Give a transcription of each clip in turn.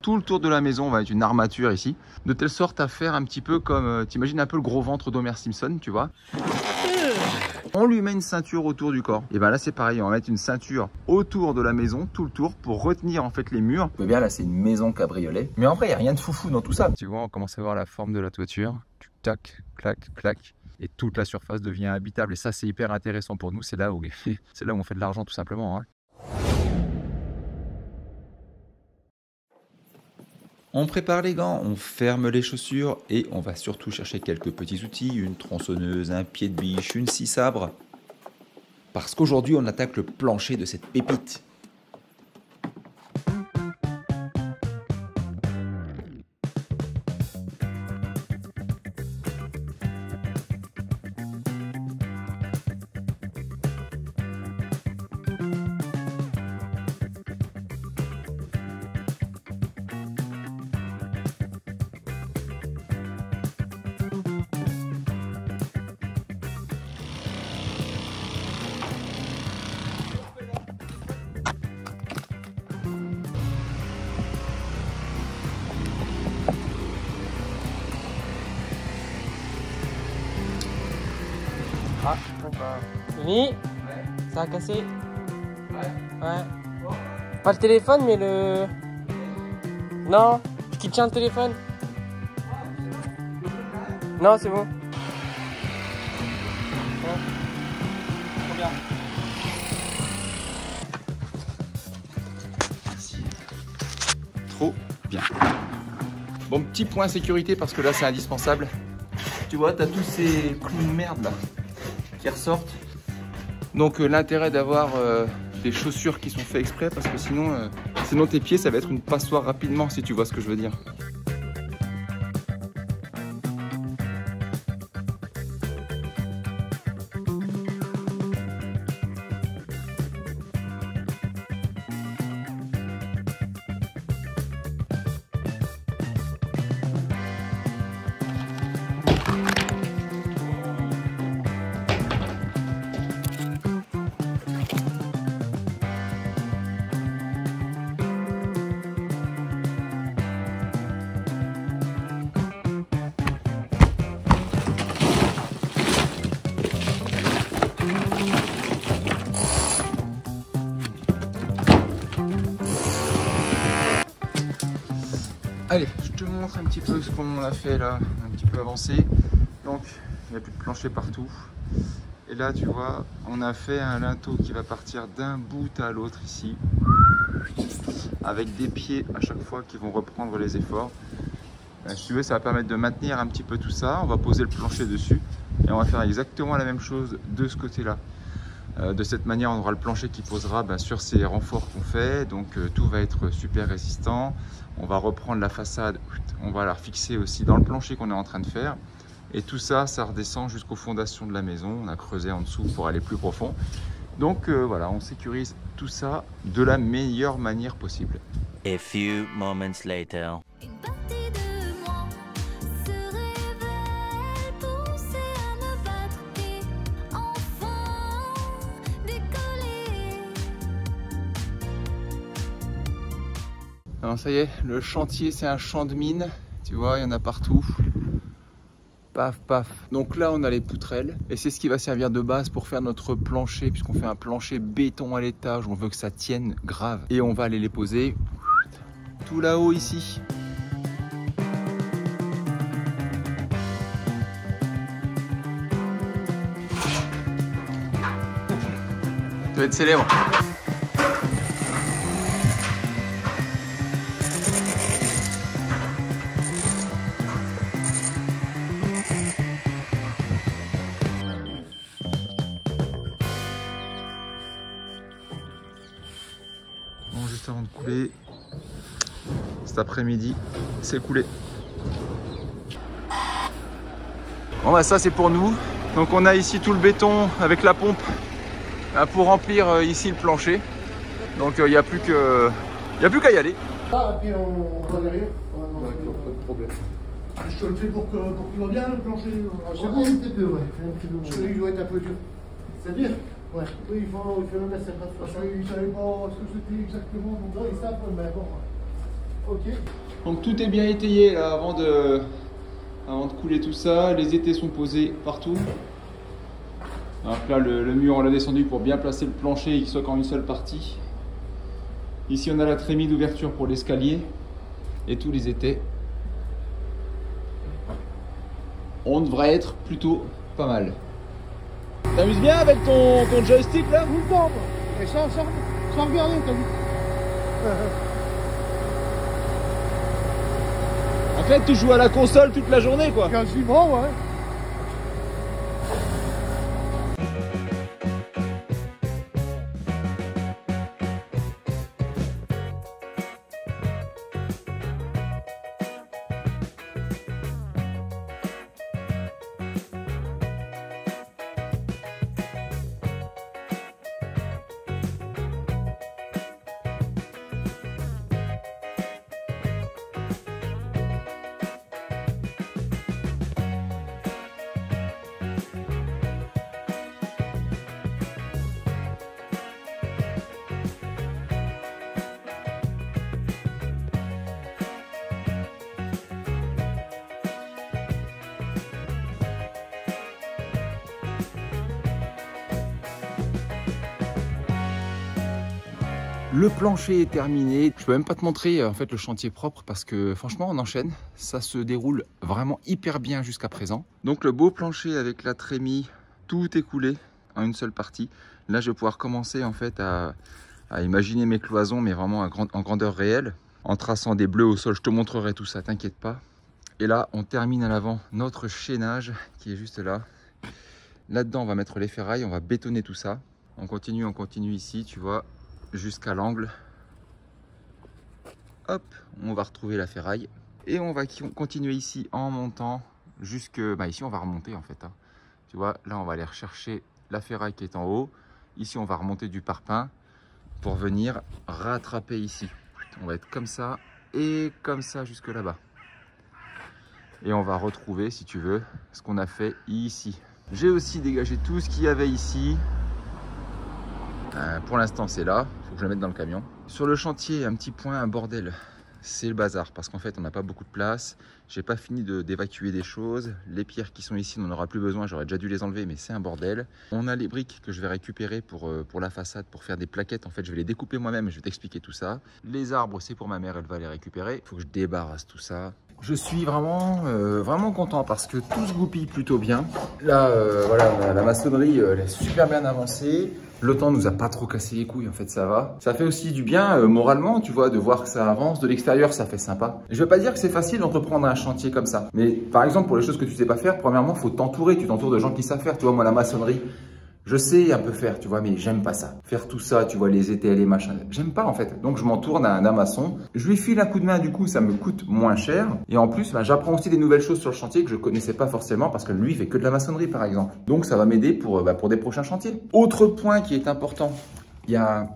tout le tour de la maison va être une armature ici, de telle sorte à faire un petit peu comme, t'imagines un peu le gros ventre d'Homer Simpson, tu vois. On lui met une ceinture autour du corps. Et ben là c'est pareil, on va mettre une ceinture autour de la maison, tout le tour, pour retenir en fait les murs. Mais bien là c'est une maison cabriolet. Mais en vrai il n'y a rien de foufou dans tout ça. Tu vois, on commence à voir la forme de la toiture. Tac, clac, clac. Et toute la surface devient habitable. Et ça c'est hyper intéressant pour nous. C'est là où on fait de l'argent tout simplement, hein. On prépare les gants, on ferme les chaussures et on va surtout chercher quelques petits outils, une tronçonneuse, un pied de biche, une scie sabre. Parce qu'aujourd'hui on attaque le plancher de cette pépite. Ah, Denis, ça a cassé. Ouais. Pas le téléphone, mais le... Non, qui tient le téléphone. Non, c'est bon. Ouais. Trop bien. Trop bien. Bon, petit point sécurité parce que là c'est indispensable. Tu vois, tu as tous ces clous de merde là qui ressortent. Donc l'intérêt d'avoir des chaussures qui sont faites exprès parce que sinon tes pieds ça va être une passoire rapidement, si tu vois ce que je veux dire. Allez, je te montre un petit peu ce qu'on a fait là, un petit peu avancé. Donc, il n'y a plus de plancher partout. Et là, tu vois, on a fait un linteau qui va partir d'un bout à l'autre ici, avec des pieds à chaque fois qui vont reprendre les efforts. Si tu veux, ça va permettre de maintenir un petit peu tout ça. On va poser le plancher dessus et on va faire exactement la même chose de ce côté-là. De cette manière, on aura le plancher qui posera sur ces renforts qu'on fait, donc tout va être super résistant. On va reprendre la façade, on va la refixer aussi dans le plancher qu'on est en train de faire. Et tout ça, ça redescend jusqu'aux fondations de la maison. On a creusé en dessous pour aller plus profond. Donc voilà, on sécurise tout ça de la meilleure manière possible. A few moments later. Alors ça y est, le chantier c'est un champ de mine, tu vois, il y en a partout. Paf, paf. Donc là on a les poutrelles et c'est ce qui va servir de base pour faire notre plancher, puisqu'on fait un plancher béton à l'étage, on veut que ça tienne grave. Et on va aller les poser tout là-haut ici. Ça va être célèbre. Juste avant de couler, cet après-midi, c'est coulé. Bon ça c'est pour nous. Donc on a ici tout le béton avec la pompe pour remplir ici le plancher. Donc il n'y a plus qu'à y aller. Ah, et puis on va derrière. D'accord, pas de problème. Je te le fais pour qu'il va bien le plancher. C'est bon, un petit peu, ouais. Je sais qu'il doit être un peu dur. C'est-à-dire? Ouais. Oui, il faut le mettre cette parce qu'il ne savait pas ce que c'était exactement. Donc là, ils savent, mais bon. Ok. Donc tout est bien étayé là avant de couler tout ça. Les étais sont posés partout. Donc là le mur on l'a descendu pour bien placer le plancher et qu'il soit qu'en une seule partie. Ici on a la trémie d'ouverture pour l'escalier et tous les étais. On devrait être plutôt pas mal. T'amuses bien avec ton joystick là? Tout le temps, moi. Et sans regarder, t'as vu. En fait tu joues à la console toute la journée quoi. Quasiment, ouais. Le plancher est terminé. Je peux même pas te montrer en fait le chantier propre parce que franchement on enchaîne. Ça se déroule vraiment hyper bien jusqu'à présent. Donc le beau plancher avec la trémie, tout est coulé en une seule partie. Là je vais pouvoir commencer en fait à imaginer mes cloisons mais vraiment en grandeur réelle. En traçant des bleus au sol, je te montrerai tout ça, t'inquiète pas. Et là on termine à l'avant notre chaînage qui est juste là. Là-dedans on va mettre les ferrailles, on va bétonner tout ça. On continue ici, tu vois, jusqu'à l'angle. Hop, on va retrouver la ferraille. Et on va continuer ici en montant jusque... Bah ici on va remonter en fait. Hein. Tu vois, là on va aller rechercher la ferraille qui est en haut. Ici on va remonter du parpaing pour venir rattraper ici. On va être comme ça et comme ça jusque là-bas. Et on va retrouver, si tu veux, ce qu'on a fait ici. J'ai aussi dégagé tout ce qu'il y avait ici. Pour l'instant c'est là, il faut que je le mette dans le camion. Sur le chantier, un petit point, un bordel, c'est le bazar parce qu'en fait on n'a pas beaucoup de place. J'ai pas fini d'évacuer des choses. Les pierres qui sont ici, on n'en aura plus besoin, j'aurais déjà dû les enlever mais c'est un bordel. On a les briques que je vais récupérer pour la façade, pour faire des plaquettes. En fait je vais les découper moi-même, je vais t'expliquer tout ça. Les arbres c'est pour ma mère, elle va les récupérer. Il faut que je débarrasse tout ça. Je suis vraiment content parce que tout se goupille plutôt bien. Là, voilà, la maçonnerie elle est super bien avancée. Le temps nous a pas trop cassé les couilles, en fait, ça va. Ça fait aussi du bien moralement, tu vois, de voir que ça avance. De l'extérieur, ça fait sympa. Je veux pas dire que c'est facile d'entreprendre un chantier comme ça. Mais par exemple, pour les choses que tu sais pas faire, premièrement, faut t'entourer. Tu t'entoures de gens qui savent faire. Tu vois, moi, la maçonnerie, je sais un peu faire, tu vois, mais j'aime pas ça. Faire tout ça, tu vois, les étais, les machins, j'aime pas en fait. Donc je m'entoure d'un maçon. Je lui file un coup de main, du coup, ça me coûte moins cher. Et en plus, j'apprends aussi des nouvelles choses sur le chantier que je connaissais pas forcément parce que lui, il fait que de la maçonnerie, par exemple. Donc ça va m'aider pour des prochains chantiers. Autre point qui est important, il y a...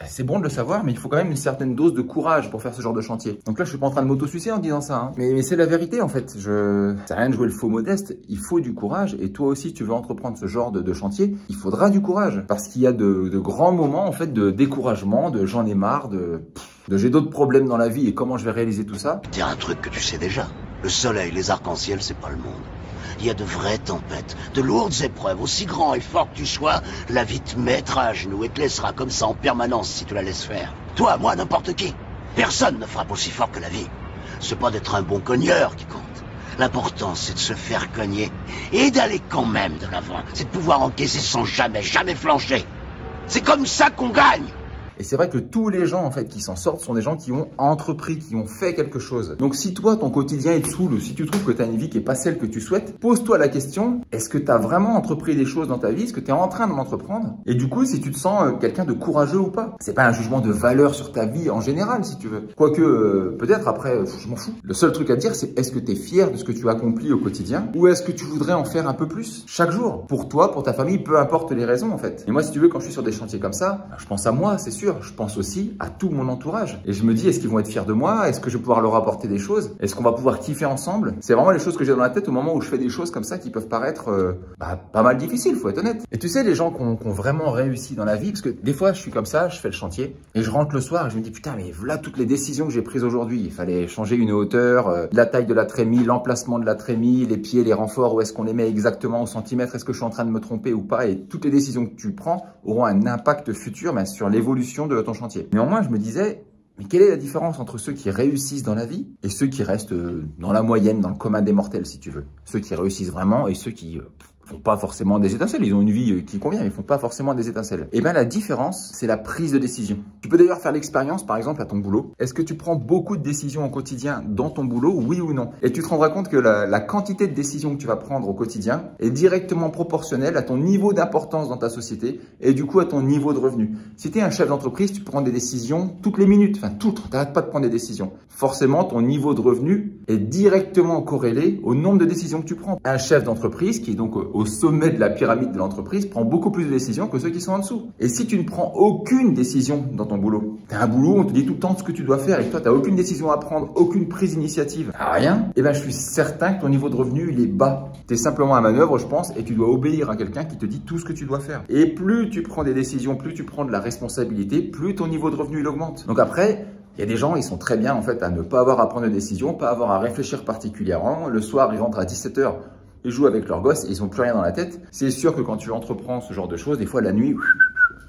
C'est bon de le savoir, mais il faut quand même une certaine dose de courage pour faire ce genre de chantier. Donc là, je suis pas en train de m'auto-sucer en disant ça. Hein. Mais c'est la vérité, en fait. C'est rien de jouer le faux modeste. Il faut du courage. Et toi aussi, si tu veux entreprendre ce genre de chantier, il faudra du courage. Parce qu'il y a de grands moments, en fait, de découragement, de j'en ai marre, de j'ai d'autres problèmes dans la vie et comment je vais réaliser tout ça. Dire un truc que tu sais déjà. Le soleil, les arcs-en-ciel, c'est pas le monde. Il y a de vraies tempêtes, de lourdes épreuves. Aussi grand et fort que tu sois, la vie te mettra à genoux et te laissera comme ça en permanence si tu la laisses faire. Toi, moi, n'importe qui. Personne ne frappe aussi fort que la vie. C'est pas d'être un bon cogneur qui compte. L'important, c'est de se faire cogner et d'aller quand même de l'avant. C'est de pouvoir encaisser sans jamais flancher. C'est comme ça qu'on gagne. Et c'est vrai que tous les gens en fait qui s'en sortent sont des gens qui ont entrepris, qui ont fait quelque chose. Donc si toi ton quotidien est te saoule ou si tu trouves que tu as une vie qui n'est pas celle que tu souhaites, pose-toi la question, est-ce que tu as vraiment entrepris des choses dans ta vie? Est-ce que tu es en train de l'entreprendre? Et du coup, si tu te sens quelqu'un de courageux ou pas. C'est pas un jugement de valeur sur ta vie en général si tu veux. Quoique peut-être après, je m'en fous. Le seul truc à dire c'est est-ce que tu es fier de ce que tu accomplis au quotidien ou est-ce que tu voudrais en faire un peu plus chaque jour? Pour toi, pour ta famille, peu importe les raisons en fait. Et moi si tu veux, quand je suis sur des chantiers comme ça, je pense à moi, c'est sûr. sûr, je pense aussi à tout mon entourage. Et je me dis, est-ce qu'ils vont être fiers de moi? Est-ce que je vais pouvoir leur apporter des choses? Est-ce qu'on va pouvoir kiffer ensemble? C'est vraiment les choses que j'ai dans la tête au moment où je fais des choses comme ça qui peuvent paraître pas mal difficiles, faut être honnête. Et tu sais, les gens qui ont vraiment réussi dans la vie, parce que des fois, je suis comme ça, je fais le chantier et je rentre le soir et je me dis, putain, mais voilà toutes les décisions que j'ai prises aujourd'hui. Il fallait changer une hauteur, la taille de la trémie, l'emplacement de la trémie, les pieds, les renforts, où est-ce qu'on les met exactement au centimètre, est-ce que je suis en train de me tromper ou pas? Et toutes les décisions que tu prends auront un impact futur sur l'évolution de ton chantier. Néanmoins, je me disais, mais quelle est la différence entre ceux qui réussissent dans la vie et ceux qui restent dans la moyenne, dans le commun des mortels, si tu veux? Ceux qui réussissent vraiment et ceux qui font pas forcément des étincelles. Ils ont une vie qui convient, mais ils font pas forcément des étincelles. Et bien, la différence, c'est la prise de décision. Tu peux d'ailleurs faire l'expérience, par exemple, à ton boulot. Est-ce que tu prends beaucoup de décisions au quotidien dans ton boulot, oui ou non? Et tu te rendras compte que la quantité de décisions que tu vas prendre au quotidien est directement proportionnelle à ton niveau d'importance dans ta société et du coup à ton niveau de revenu. Si tu es un chef d'entreprise, tu prends des décisions toutes les minutes, enfin tout le temps, tu n'arrêtes pas de prendre des décisions. Forcément, ton niveau de revenu est directement corrélé au nombre de décisions que tu prends. Un chef d'entreprise qui est donc au sommet de la pyramide de l'entreprise prend beaucoup plus de décisions que ceux qui sont en dessous. Et si tu ne prends aucune décision dans ton boulot, tu as un boulot, on te dit tout le temps ce que tu dois faire et toi, tu n'as aucune décision à prendre, aucune prise d'initiative, rien, et ben je suis certain que ton niveau de revenu, il est bas. Tu es simplement à manœuvre, je pense, et tu dois obéir à quelqu'un qui te dit tout ce que tu dois faire. Et plus tu prends des décisions, plus tu prends de la responsabilité, plus ton niveau de revenu, il augmente. Donc après, il y a des gens, ils sont très bien en fait à ne pas avoir à prendre de décision, pas avoir à réfléchir particulièrement. Le soir, ils rentrent à 17 h. Ils jouent avec leurs gosses et ils n'ont plus rien dans la tête. C'est sûr que quand tu entreprends ce genre de choses, des fois la nuit,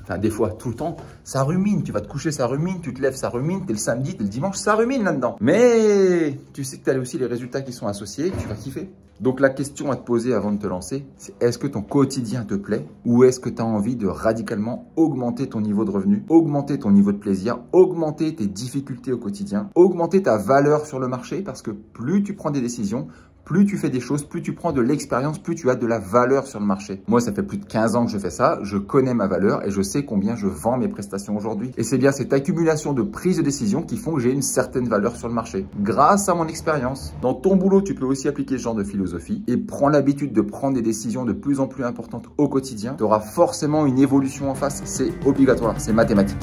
enfin des fois tout le temps, ça rumine. Tu vas te coucher, ça rumine, tu te lèves, ça rumine, t'es le samedi, t'es le dimanche, ça rumine là-dedans. Mais tu sais que tu as aussi les résultats qui sont associés, que tu vas kiffer. Donc la question à te poser avant de te lancer, c'est est-ce que ton quotidien te plaît ou est-ce que tu as envie de radicalement augmenter ton niveau de revenu, augmenter ton niveau de plaisir, augmenter tes difficultés au quotidien, augmenter ta valeur sur le marché parce que plus tu prends des décisions, plus tu fais des choses, plus tu prends de l'expérience, plus tu as de la valeur sur le marché. Moi, ça fait plus de 15 ans que je fais ça. Je connais ma valeur et je sais combien je vends mes prestations aujourd'hui. Et c'est bien cette accumulation de prises de décision qui font que j'ai une certaine valeur sur le marché. Grâce à mon expérience. Dans ton boulot, tu peux aussi appliquer ce genre de philosophie et prends l'habitude de prendre des décisions de plus en plus importantes au quotidien. Tu auras forcément une évolution en face. C'est obligatoire, c'est mathématique.